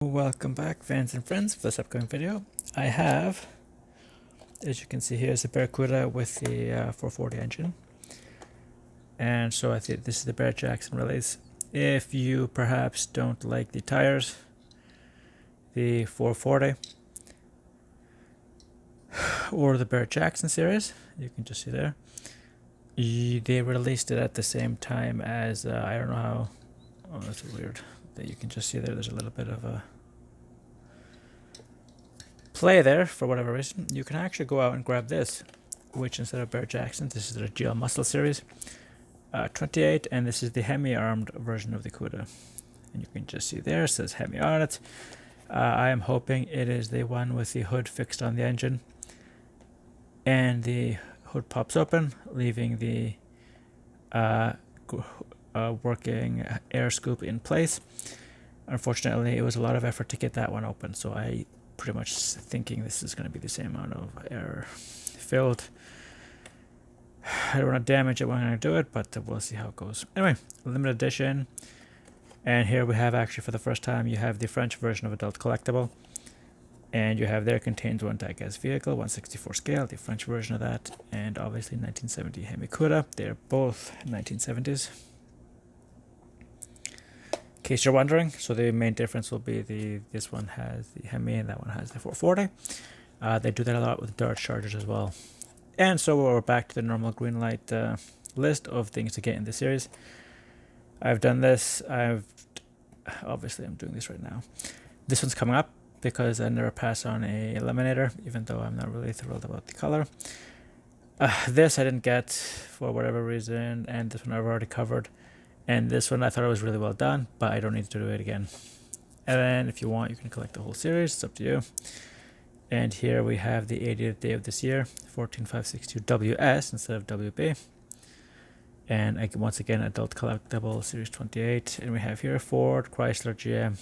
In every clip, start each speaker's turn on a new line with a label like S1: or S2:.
S1: Welcome back, fans and friends, for this upcoming video. I have, as you can see here, is the Cuda with the 440 engine. And so I think this is the Barrett Jackson release. If you perhaps don't like the tires, the 440, or the Barrett Jackson series, you can just see there. They released it at the same time as, I don't know how, oh that's weird, that you can just see there's a little bit of a play there for whatever reason. You can actually go out and grab this, which instead of Barrett Jackson, this is the GL Muscle series 28, and this is the HEMI armed version of the Cuda. And you can just see there, it says HEMI on it. I am hoping it is the one with the hood fixed on the engine, and the hood pops open, leaving the working air scoop in place. Unfortunately, it was a lot of effort to get that one open, so I pretty much thinking this is going to be the same amount of air filled. I don't want to damage it when I'm going to do it, but we'll see how it goes. Anyway, limited edition. And here we have, actually for the first time, you have the French version of Adult Collectible. And you have there contains one diecast vehicle, 1/64 scale, the French version of that, and obviously 1970 HEMI Cuda. They're both 1970s. In case you're wondering, so the main difference will be this one has the HEMI and that one has the 440. They do that a lot with Dart Chargers as well. And so we're back to the normal Greenlight list of things to get in the series. I've done this. Obviously I'm doing this right now. This one's coming up because I never pass on a Eliminator, even though I'm not really thrilled about the color. This I didn't get for whatever reason, and this one I've already covered. And this one I thought it was really well done, but I don't need to do it again. And then if you want, you can collect the whole series. It's up to you. And here we have the 80th day of this year, 14562 WS instead of WB. And once again, Adult Collectible Series 28. And we have here Ford, Chrysler, GM.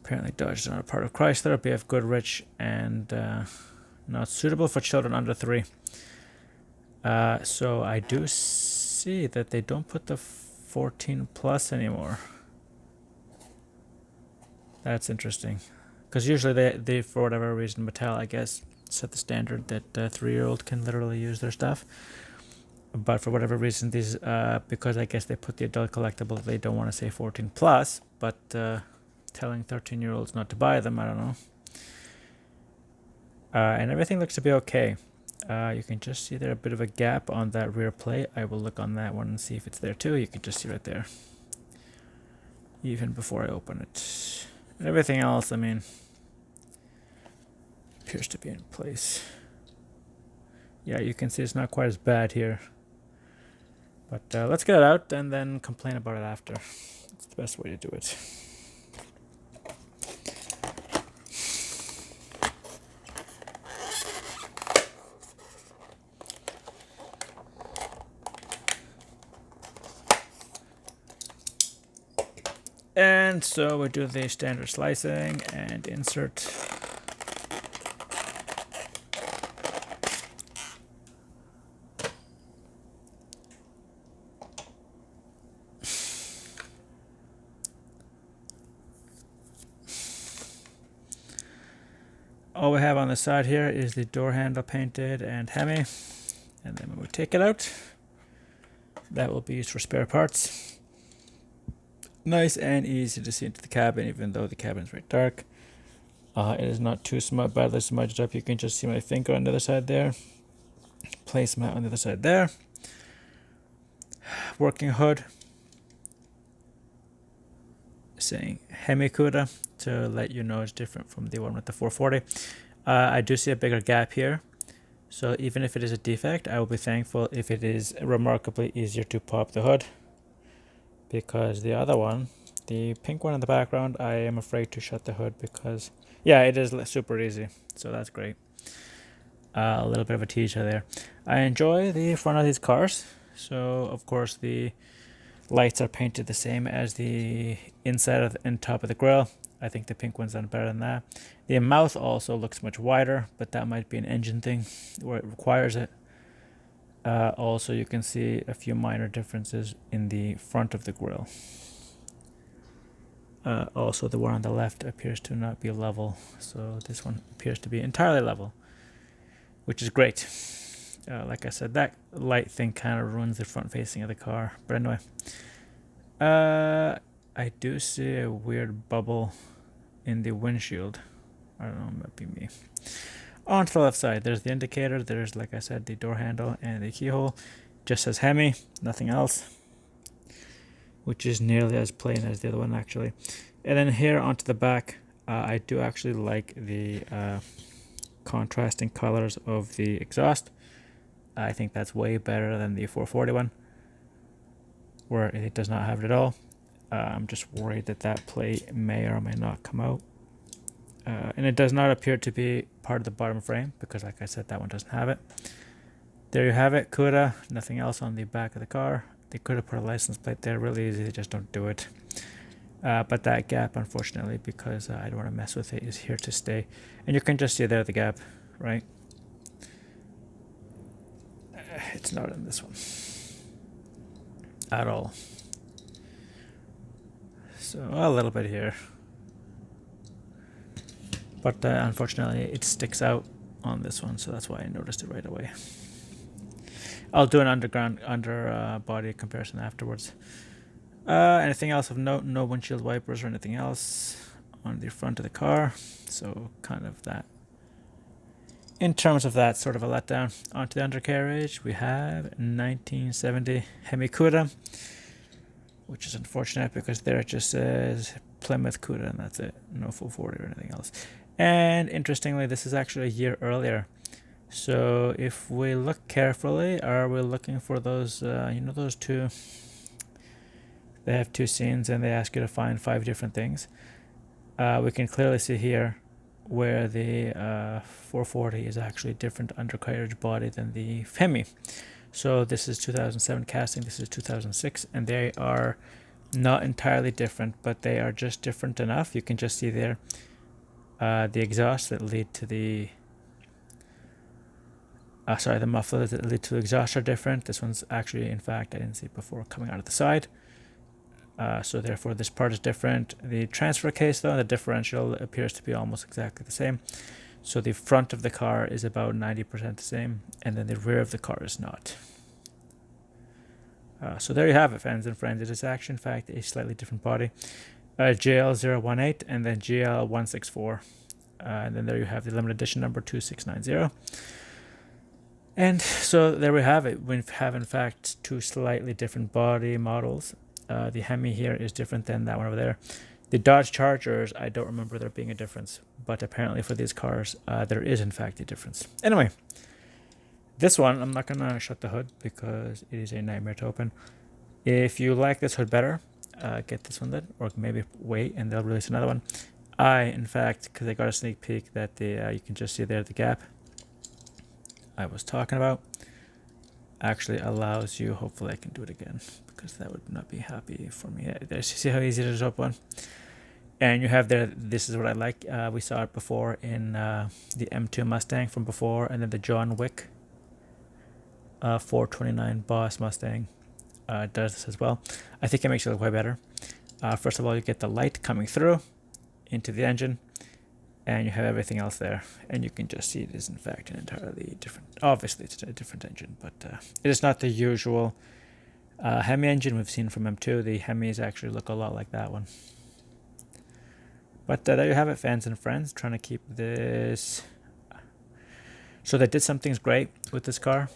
S1: Apparently Dodge is not a part of Chrysler. BF Goodrich, and not suitable for children under 3. So I do see that they don't put the 14 plus anymore. That's interesting. Because usually they, for whatever reason, Mattel, I guess, set the standard that 3-year-old can literally use their stuff. But for whatever reason, these, because I guess they put the adult collectible, they don't want to say 14 plus, but telling 13-year-olds not to buy them, I don't know. And everything looks to be okay. You can just see there a bit of a gap on that rear plate. I will look on that one and see if it's there too. You can just see right there, even before I open it. And everything else, I mean, appears to be in place. Yeah, you can see it's not quite as bad here. But let's get it out and then complain about it after. It's the best way to do it. And so we do the standard slicing and insert. All we have on the side here is the door handle painted and HEMI. And then when we take it out, that will be used for spare parts. Nice and easy to see into the cabin, even though the cabin is very dark. It is not too badly smudged up. You can just see my finger on the other side there. Placemat on the other side there. Working hood saying HEMI Cuda to let you know it's different from the one with the 440. I do see a bigger gap here, so even if it is a defect, I will be thankful if it is remarkably easier to pop the hood, because the other one, the pink one in the background, I am afraid to shut the hood because, yeah, it is super easy, so that's great. A little bit of a teaser there. I enjoy the front of these cars. So of course the lights are painted the same as the inside and top of the grille. I think the pink one's done better than that. The mouth also looks much wider, but that might be an engine thing where it requires it. Also, you can see a few minor differences in the front of the grille. Also, the one on the left appears to not be level, so this one appears to be entirely level, which is great. Like I said, that light thing kind of ruins the front facing of the car. But anyway, I do see a weird bubble in the windshield. I don't know, it might be me. On to the left side, there's the indicator, there's, like I said, the door handle and the keyhole. Just says HEMI, nothing else, which is nearly as plain as the other one actually. And then here onto the back, I do actually like the contrasting colors of the exhaust. I think that's way better than the 440 one, where it does not have it at all. I'm just worried that that plate may or may not come out. And it does not appear to be part of the bottom frame because, like I said, that one doesn't have it. There you have it, Cuda. Nothing else on the back of the car. They could have put a license plate there, really easy, they just don't do it. But that gap, unfortunately, because I don't want to mess with it, is here to stay. And you can just see there the gap, right? It's not in this one at all. So a little bit here. But unfortunately, it sticks out on this one, so that's why I noticed it right away. I'll do an under body comparison afterwards. Anything else of note? No windshield wipers or anything else on the front of the car, so kind of that. In terms of that, sort of a letdown. Onto the undercarriage, we have 1970 HEMI Cuda, which is unfortunate because there it just says Plymouth Cuda and that's it. No 440 or anything else. And interestingly, this is actually a year earlier. So if we look carefully, are we looking for those, you know, those two? They have two scenes and they ask you to find 5 different things. We can clearly see here where the 440 is actually a different undercarriage body than the HEMI. So this is 2007 casting, this is 2006, and they are not entirely different, but they are just different enough. You can just see there the exhaust that lead to the the mufflers that lead to the exhaust are different. This one's actually, in fact, I didn't see it before, coming out of the side. So therefore this part is different. The transfer case though, the differential appears to be almost exactly the same. So the front of the car is about 90% the same, and then the rear of the car is not. So there you have it, fans and friends. It is actually, in fact, a slightly different body. GL018 and then GL164. And then there you have the limited edition number 2690. And so there we have it. We have, in fact, 2 slightly different body models. The HEMI here is different than that one over there. The Dodge Chargers, I don't remember there being a difference, but apparently for these cars, there is, in fact, a difference. Anyway, this one, I'm not going to shut the hood because it is a nightmare to open. If you like this hood better, get this one then, or maybe wait and they'll release another one. In fact, because I got a sneak peek that the you can just see there the gap I was talking about actually allows you, hopefully I can do it again because that would not be happy for me. There, see how easy it is to open? And you have there, this is what I like. We saw it before in the M2 Mustang from before, and then the John Wick 429 Boss Mustang does this as well. I think it makes it look way better. First of all, you get the light coming through into the engine, and you have everything else there, and you can just see it is in fact an entirely different, obviously it's a different engine, but it is not the usual HEMI engine we've seen from M2. The HEMIs actually look a lot like that one. But there you have it, fans and friends, trying to keep this. So they did some things great with this car.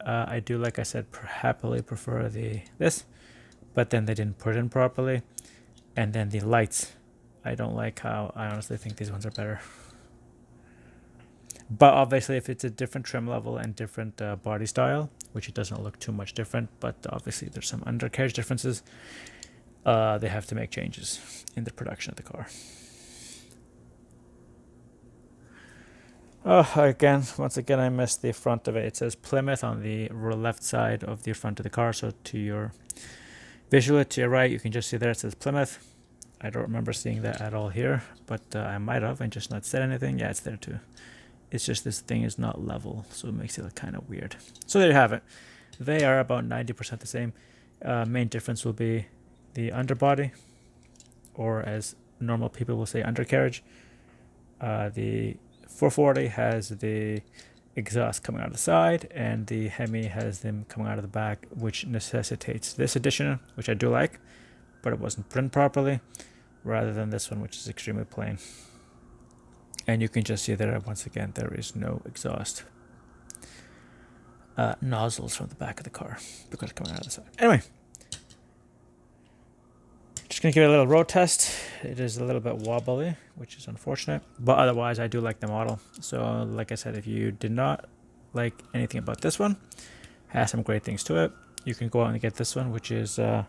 S1: I do, like I said, happily prefer this, but then they didn't put it in properly. And then the lights, I don't like how, I honestly think these ones are better. But obviously if it's a different trim level and different body style, which it doesn't look too much different, but obviously there's some undercarriage differences, they have to make changes in the production of the car. Oh, once again, I missed the front of it. It says Plymouth on the left side of the front of the car. So to your visually to your right, you can just see there it says Plymouth. I don't remember seeing that at all here, but I might have and just not said anything. Yeah, it's there too. It's just this thing is not level, so it makes it look kind of weird. So there you have it. They are about 90% the same. Main difference will be the underbody, or as normal people will say, undercarriage. The 440 has the exhaust coming out of the side, and the HEMI has them coming out of the back, which necessitates this addition, which I do like, but it wasn't put in properly, rather than this one, which is extremely plain. And you can just see that once again there is no exhaust nozzles from the back of the car because it's coming out of the side. Anyway, just gonna give it a little road test. It is a little bit wobbly, which is unfortunate, but otherwise I do like the model. So like I said, if you did not like anything about this one, has some great things to it, you can go out and get this one, which is I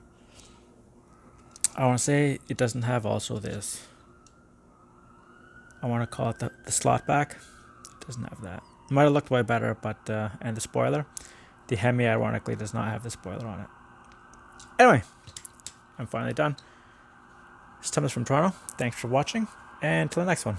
S1: want to say it doesn't have also this, I want to call it the slot back. It doesn't have that. It might have looked way better, but and the spoiler, the HEMI ironically does not have the spoiler on it. Anyway, I'm finally done. It's Thomas from Toronto. Thanks for watching, and till the next one.